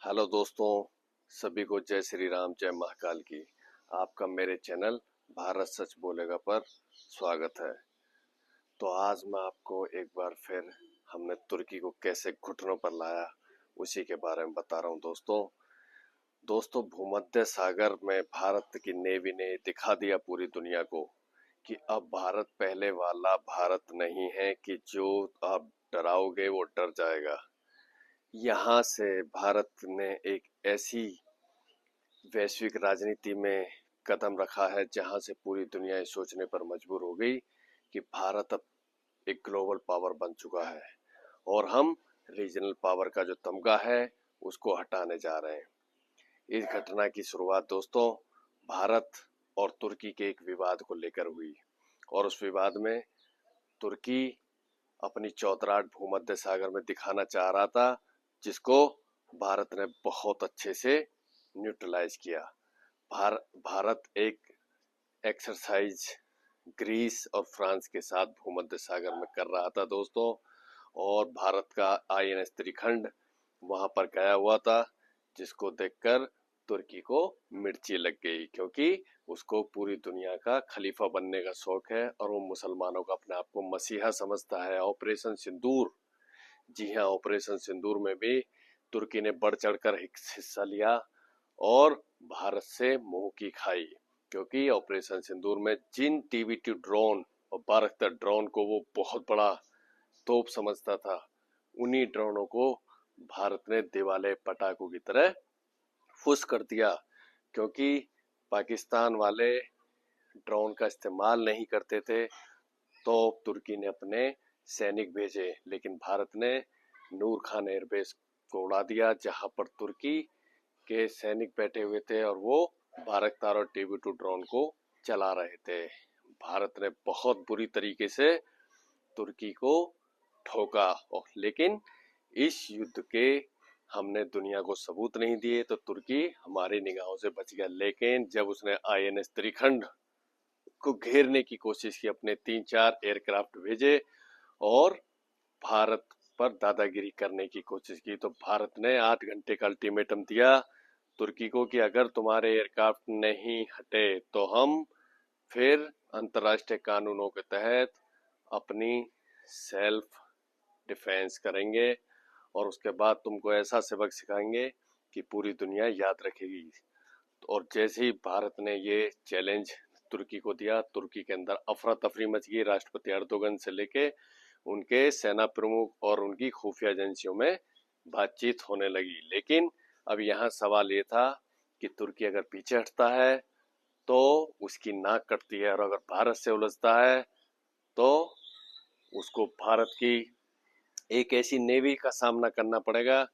Hello दोस्तों, सभी को जय श्री राम, जय महाकाल की। आपका मेरे चैनल भारत सच बोलेगा पर स्वागत है। तो आज मैं आपको एक बार फिर हमने तुर्की को कैसे घुटनों पर लाया उसी के बारे में बता रहा हूं। दोस्तों भूमध्य सागर में भारत की नेवी ने दिखा दिया पूरी दुनिया को कि अब भारत पहले वाला भारत नहीं है कि जो आप डराओगे वो डर जाएगा। यहाँ से भारत ने एक ऐसी वैश्विक राजनीति में कदम रखा है जहां से पूरी दुनिया ये सोचने पर मजबूर हो गई कि भारत अब एक ग्लोबल पावर बन चुका है और हम रीजनल पावर का जो तमगा है उसको हटाने जा रहे हैं। इस घटना की शुरुआत दोस्तों भारत और तुर्की के एक विवाद को लेकर हुई और उस विवाद में तुर्की अपनी चौतराट भूमध्य सागर में दिखाना चाह रहा था, जिसको भारत ने बहुत अच्छे से न्यूट्रलाइज किया। भारत एक एक्सरसाइज ग्रीस और फ्रांस के साथ भूमध्य सागर में कर रहा था दोस्तों, और भारत का आईएनएस त्रिखंड वहां पर गया हुआ था, जिसको देखकर तुर्की को मिर्ची लग गई, क्योंकि उसको पूरी दुनिया का खलीफा बनने का शौक है और वो मुसलमानों का अपने आप को मसीहा समझता है। ऑपरेशन सिंदूर, जी हाँ, ऑपरेशन सिंदूर में भी तुर्की ने बढ़ चढ़कर हिस्सा लिया और भारत से मुंह की खाई, क्योंकि ऑपरेशन सिंदूर में जिन टीबी-2 ड्रोन और बारख्तर ड्रोन को वो बहुत बड़ा तोप समझता था, उन्हीं ड्रोनों को भारत ने दिवाले पटाखों की तरह फुस कर दिया। क्योंकि पाकिस्तान वाले ड्रोन का इस्तेमाल नहीं करते थे तो तुर्की ने अपने सैनिक भेजे, लेकिन भारत ने नूर खान एयरबेस को उड़ा दिया, जहां पर तुर्की के सैनिक बैठे हुए थे और वो बारकतार और टीबी-2 ड्रोन को चला रहे थे। भारत ने बहुत बुरी तरीके से तुर्की को ठोका, लेकिन इस युद्ध के हमने दुनिया को सबूत नहीं दिए तो तुर्की हमारी निगाहों से बच गया। लेकिन जब उसने आईएनएस त्रिखंड को घेरने की कोशिश की, अपने 3-4 एयरक्राफ्ट भेजे और भारत पर दादागिरी करने की कोशिश की, तो भारत ने 8 घंटे का अल्टीमेटम दिया तुर्की को कि अगर तुम्हारे एयरक्राफ्ट नहीं हटे तो हम फिर अंतर्राष्ट्रीय कानूनों के तहत अपनी सेल्फ डिफेंस करेंगे और उसके बाद तुमको ऐसा सबक सिखाएंगे कि पूरी दुनिया याद रखेगी। और जैसे ही भारत ने ये चैलेंज तुर्की को दिया, तुर्की के अंदर अफरा तफरी मच गई। राष्ट्रपति अर्दोगन से लेके उनके सेना प्रमुख और उनकी खुफिया एजेंसियों में बातचीत होने लगी। लेकिन अब यहाँ सवाल ये था कि तुर्की अगर पीछे हटता है तो उसकी नाक कटती है, और अगर भारत से उलझता है तो उसको भारत की एक ऐसी नेवी का सामना करना पड़ेगा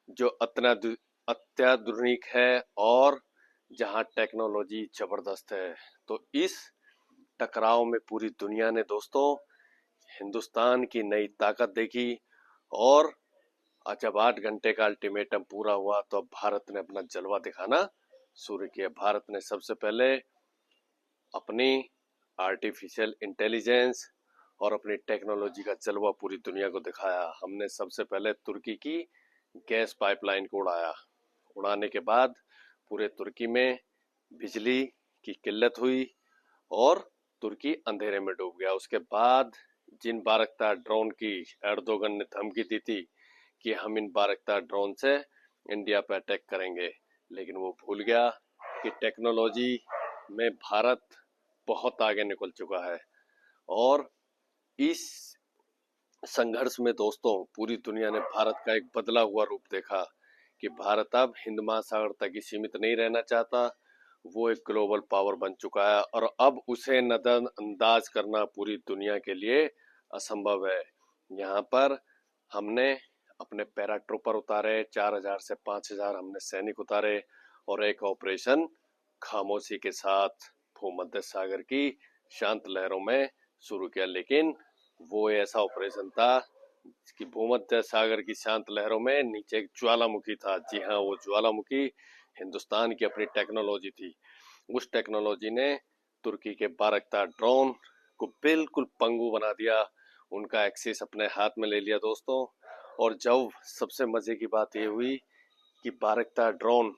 जो अत्याधुनिक है और जहां टेक्नोलॉजी जबरदस्त है। तो इस टकराव में पूरी दुनिया ने दोस्तों हिंदुस्तान की नई ताकत देखी, और जब 8 घंटे का अल्टीमेटम पूरा हुआ तो अब भारत ने अपना जलवा दिखाना शुरू किया। भारत ने सबसे पहले अपनी आर्टिफिशियल इंटेलिजेंस और अपनी टेक्नोलॉजी का जलवा पूरी दुनिया को दिखाया। हमने सबसे पहले तुर्की की गैस पाइपलाइन को उड़ाया। उड़ाने के बाद पूरे तुर्की में बिजली की किल्लत हुई और तुर्की अंधेरे में डूब गया। उसके बाद जिन बारकतार ड्रोन की एर्दोगन ने धमकी दी थी कि हम इन बारकतार ड्रोन से इंडिया पर अटैक करेंगे, लेकिन वो भूल गया कि टेक्नोलॉजी में भारत बहुत आगे निकल चुका है। और इस संघर्ष में दोस्तों पूरी दुनिया ने भारत का एक बदला हुआ रूप देखा कि भारत अब हिंद महासागर तक ही सीमित नहीं रहना चाहता, वो एक ग्लोबल पावर बन चुका है और अब उसे नजरअंदाज करना पूरी दुनिया के लिए असंभव है। यहाँ पर हमने अपने पैराट्रूपर उतारे, 4000 से 5000 हमने सैनिक उतारे और एक ऑपरेशन खामोशी के साथ भूमध्य सागर की शांत लहरों में शुरू किया। लेकिन वो ऐसा ऑपरेशन था कि भूमध्य सागर की शांत लहरों में नीचे एक ज्वालामुखी था। जी हाँ, वो ज्वालामुखी हिंदुस्तान की अपनी टेक्नोलॉजी थी। उस टेक्नोलॉजी ने तुर्की के बारकतार ड्रोन को बिल्कुल पंगु बना दिया, उनका एक्सेस अपने हाथ में ले लिया दोस्तों। और जब सबसे मजे की बात ये हुई कि बारकता ड्रोन,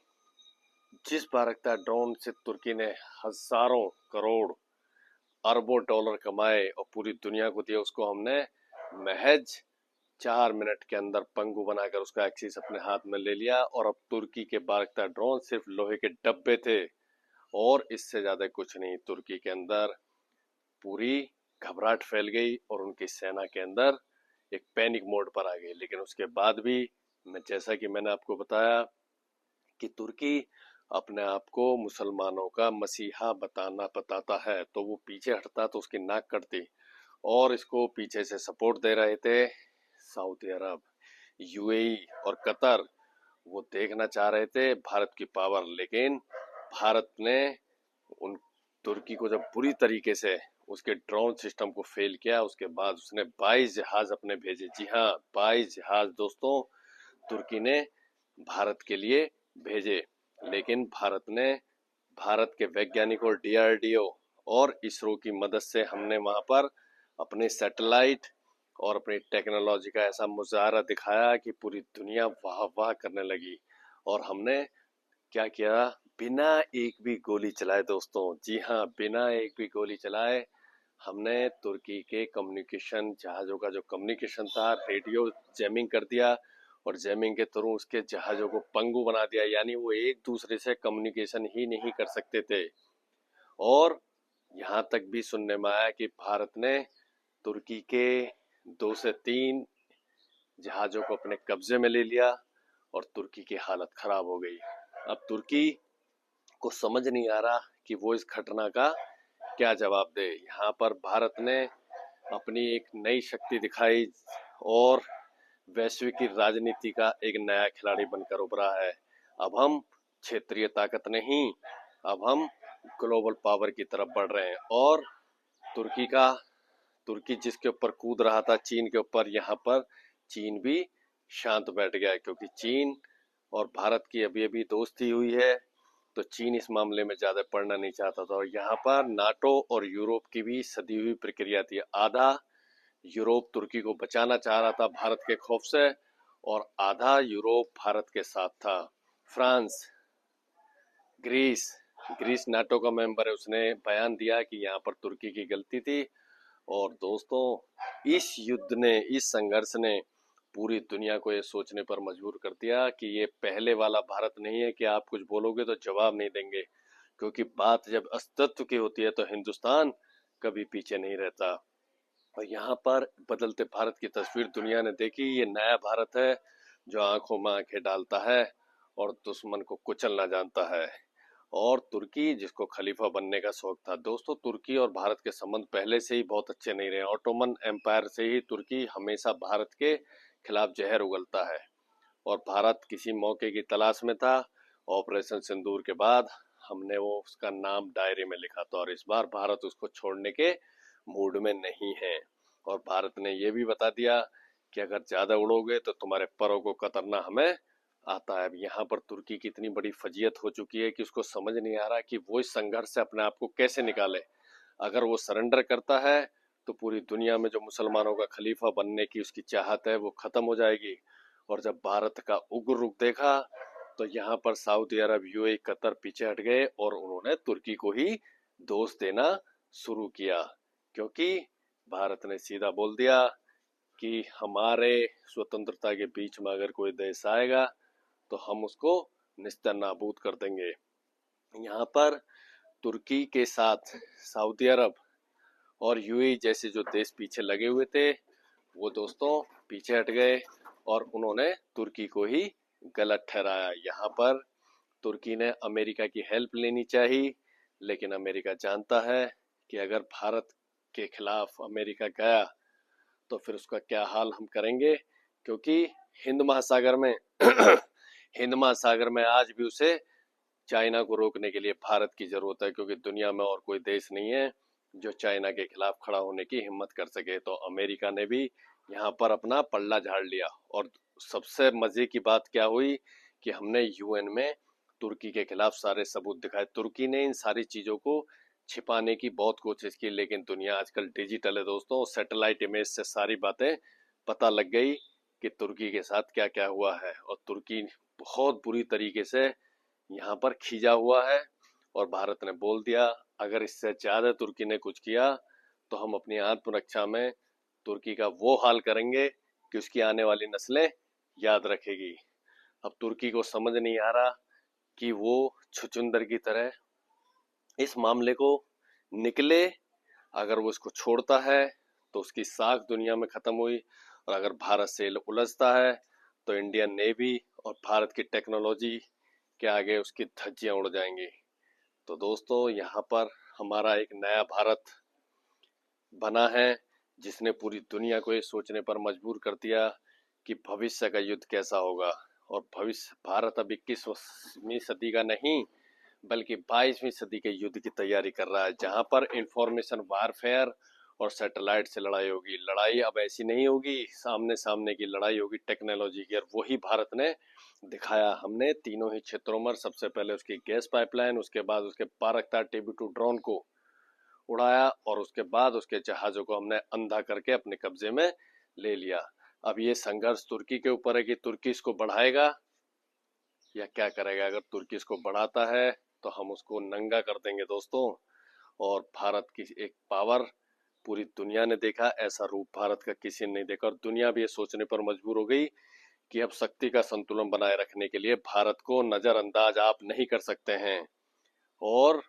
जिस बारकता ड्रोन से तुर्की ने हजारों करोड़ अरबों डॉलर कमाए और पूरी दुनिया को दिए, उसको हमने महज 4 मिनट के अंदर पंगु बनाकर उसका एक्सिस अपने हाथ में ले लिया। और अब तुर्की के बारकता ड्रोन सिर्फ लोहे के डब्बे थे और इससे ज्यादा कुछ नहीं। तुर्की के अंदर पूरी घबराहट फैल गई और उनकी सेना के अंदर एक पैनिक मोड पर आ गई। लेकिन उसके बाद भी जैसा कि मैंने आपको बताया कि तुर्की अपने आप को मुसलमानों का मसीहा बताता है, तो वो पीछे हटता तो उसकी नाक कटती। और इसको पीछे से सपोर्ट दे रहे थे सऊदी अरब, यूएई और कतर। वो देखना चाह रहे थे भारत की पावर, लेकिन भारत ने उन तुर्की को जब बुरी तरीके से उसके ड्रोन सिस्टम को फेल किया, उसके बाद उसने 22 जहाज अपने भेजे। जी हाँ, 22 जहाज दोस्तों तुर्की ने भारत के लिए भेजे। लेकिन भारत के वैज्ञानिकों, डीआरडीओ और इसरो की मदद से हमने वहां पर अपने सैटेलाइट और अपनी टेक्नोलॉजी का ऐसा मुजाहरा दिखाया कि पूरी दुनिया वाह वाह करने लगी। और हमने क्या किया, बिना एक भी गोली चलाए दोस्तों, जी हाँ, बिना एक भी गोली चलाए हमने तुर्की के कम्युनिकेशन जहाजों का जो कम्युनिकेशन था, रेडियो जैमिंग कर दिया और जैमिंग के थ्रू उसके जहाजों को पंगु बना दिया। यानी वो एक दूसरे से कम्युनिकेशन ही नहीं कर सकते थे। और यहाँ तक भी सुनने में आया कि भारत ने तुर्की के 2 से 3 जहाजों को अपने कब्जे में ले लिया और तुर्की की हालत खराब हो गई। अब तुर्की को समझ नहीं आ रहा कि वो इस घटना का क्या जवाब दे। यहाँ पर भारत ने अपनी एक नई शक्ति दिखाई और वैश्विक राजनीति का एक नया खिलाड़ी बनकर उभरा है। अब हम क्षेत्रीय ताकत नहीं, अब हम ग्लोबल पावर की तरफ बढ़ रहे हैं। और तुर्की जिसके ऊपर कूद रहा था, चीन के ऊपर, यहाँ पर चीन भी शांत बैठ गया है, क्योंकि चीन और भारत की अभी अभी दोस्ती हुई है, तो चीन इस मामले में ज्यादा पड़ना नहीं चाहता था। और यहाँ पर नाटो और यूरोप की भी सदी हुई प्रक्रिया थी। आधा यूरोप तुर्की को बचाना चाह रहा था भारत के खौफ से, और आधा यूरोप भारत के साथ था। फ्रांस, ग्रीस नाटो का मेंबर है, उसने बयान दिया कि यहाँ पर तुर्की की गलती थी। और दोस्तों, इस युद्ध ने, इस संघर्ष ने पूरी दुनिया को ये सोचने पर मजबूर कर दिया कि ये पहले वाला भारत नहीं है कि आप कुछ बोलोगे तो जवाब नहीं देंगे। क्योंकि बात जब अस्तित्व की होती है तो हिंदुस्तान कभी पीछे नहीं रहता। और यहाँ पर बदलते भारत की तस्वीर दुनिया ने देखी। ये नया भारत है जो आंखों में आंखें डालता है और दुश्मन को कुचलना जानता है। और तुर्की जिसको खलीफा बनने का शौक था। दोस्तों, तुर्की और भारत के संबंध पहले से ही बहुत अच्छे नहीं रहे। ऑटोमन एम्पायर से ही तुर्की हमेशा भारत के खिलाफ जहर उगलता है और भारत किसी मौके की तलाश में था। ऑपरेशन सिंदूर के बाद हमने वो उसका नाम डायरी में लिखा था और इस बार भारत उसको छोड़ने के मूड में नहीं है। और भारत ने ये भी बता दिया कि अगर ज्यादा उड़ोगे तो तुम्हारे परों को कतरना हमें आता है। अब यहाँ पर तुर्की की इतनी बड़ी फजीयत हो चुकी है कि उसको समझ नहीं आ रहा कि वो इस संघर्ष से अपने आप को कैसे निकाले। अगर वो सरेंडर करता है तो पूरी दुनिया में जो मुसलमानों का खलीफा बनने की उसकी चाहत है वो खत्म हो जाएगी। और जब भारत का उग्र रुख देखा तो यहाँ पर सऊदी अरब, यूएई, कतर पीछे हट गए और उन्होंने तुर्की को ही दोष देना शुरू किया। क्योंकि भारत ने सीधा बोल दिया कि हमारे स्वतंत्रता के बीच में अगर कोई देश आएगा तो हम उसको निस्तर नाबूद कर देंगे। यहाँ पर तुर्की के साथ सऊदी अरब और यूएई जैसे जो देश पीछे लगे हुए थे वो दोस्तों पीछे हट गए और उन्होंने तुर्की को ही गलत ठहराया। यहाँ पर तुर्की ने अमेरिका की हेल्प लेनी चाहिए, लेकिन अमेरिका जानता है कि अगर भारत के खिलाफ अमेरिका गया तो फिर उसका क्या हाल हम करेंगे। क्योंकि हिंद महासागर में हिंद महासागर में आज भी उसे चाइना को रोकने के लिए भारत की जरूरत है, क्योंकि दुनिया में और कोई देश नहीं है जो चाइना के खिलाफ खड़ा होने की हिम्मत कर सके। तो अमेरिका ने भी यहाँ पर अपना पल्ला झाड़ लिया। और सबसे मजे की बात क्या हुई कि हमने यूएन में तुर्की के खिलाफ सारे सबूत दिखाए। तुर्की ने इन सारी चीजों को छिपाने की बहुत कोशिश की, लेकिन दुनिया आजकल डिजिटल है दोस्तों। सैटेलाइट इमेज से सारी बातें पता लग गई कि तुर्की के साथ क्या क्या हुआ है, और तुर्की बहुत बुरी तरीके से यहाँ पर खींचा हुआ है। और भारत ने बोल दिया अगर इससे ज्यादा तुर्की ने कुछ किया तो हम अपनी आत्मरक्षा में तुर्की का वो हाल करेंगे कि उसकी आने वाली नस्लें याद रखेगी। अब तुर्की को समझ नहीं आ रहा कि वो छुचुंदर की तरह इस मामले को निकले। अगर वो इसको छोड़ता है तो उसकी साख दुनिया में खत्म हुई, और अगर भारत से उलझता है तो इंडियन नेवी और भारत की टेक्नोलॉजी के आगे उसकी धज्जियां उड़ जाएंगी। तो दोस्तों, यहाँ पर हमारा एक नया भारत बना है जिसने पूरी दुनिया को ये सोचने पर मजबूर कर दिया कि भविष्य का युद्ध कैसा होगा। और भविष्य भारत अब 21वीं सदी का नहीं बल्कि 22वीं सदी के युद्ध की तैयारी कर रहा है, जहां पर इंफॉर्मेशन वारफेयर और सैटेलाइट से लड़ाई होगी। लड़ाई अब ऐसी नहीं होगी सामने सामने की, लड़ाई होगी टेक्नोलॉजी की, और वही भारत ने दिखाया। हमने तीनों ही क्षेत्रों में सबसे पहले उसकी गैस पाइपलाइन, उसके बाद उसके बाराक्तार TB2 ड्रोन को उड़ाया, और उसके बाद उसके जहाजों को हमने अंधा करके अपने कब्जे में ले लिया। अब ये संघर्ष तुर्की के ऊपर है कि तुर्की इसको बढ़ाएगा या क्या करेगा। अगर तुर्की इसको बढ़ाता है तो हम उसको नंगा कर देंगे दोस्तों। और भारत की एक पावर पूरी दुनिया ने देखा, ऐसा रूप भारत का किसी ने नहीं देखा, और दुनिया भी ये सोचने पर मजबूर हो गई कि अब शक्ति का संतुलन बनाए रखने के लिए भारत को नजरअंदाज आप नहीं कर सकते हैं। और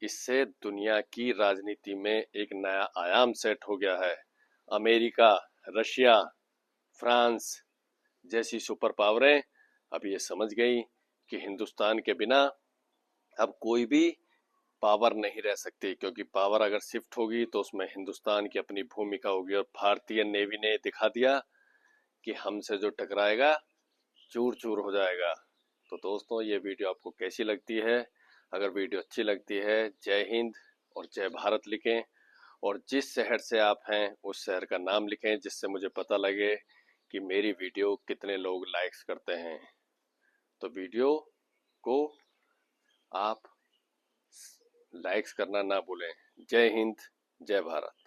इससे दुनिया की राजनीति में एक नया आयाम सेट हो गया है। अमेरिका, रशिया, फ्रांस जैसी सुपर पावरें अब ये समझ गई कि हिंदुस्तान के बिना अब कोई भी पावर नहीं रह सकती, क्योंकि पावर अगर शिफ्ट होगी तो उसमें हिंदुस्तान की अपनी भूमिका होगी। और भारतीय नेवी ने दिखा दिया कि हमसे जो टकराएगा चूर चूर हो जाएगा। तो दोस्तों, ये वीडियो आपको कैसी लगती है? अगर वीडियो अच्छी लगती है, जय हिंद और जय भारत लिखें, और जिस शहर से आप हैं उस शहर का नाम लिखें, जिससे मुझे पता लगे कि मेरी वीडियो कितने लोग लाइक्स करते हैं। तो वीडियो को आप लाइक्स करना ना भूलें। जय हिंद, जय भारत।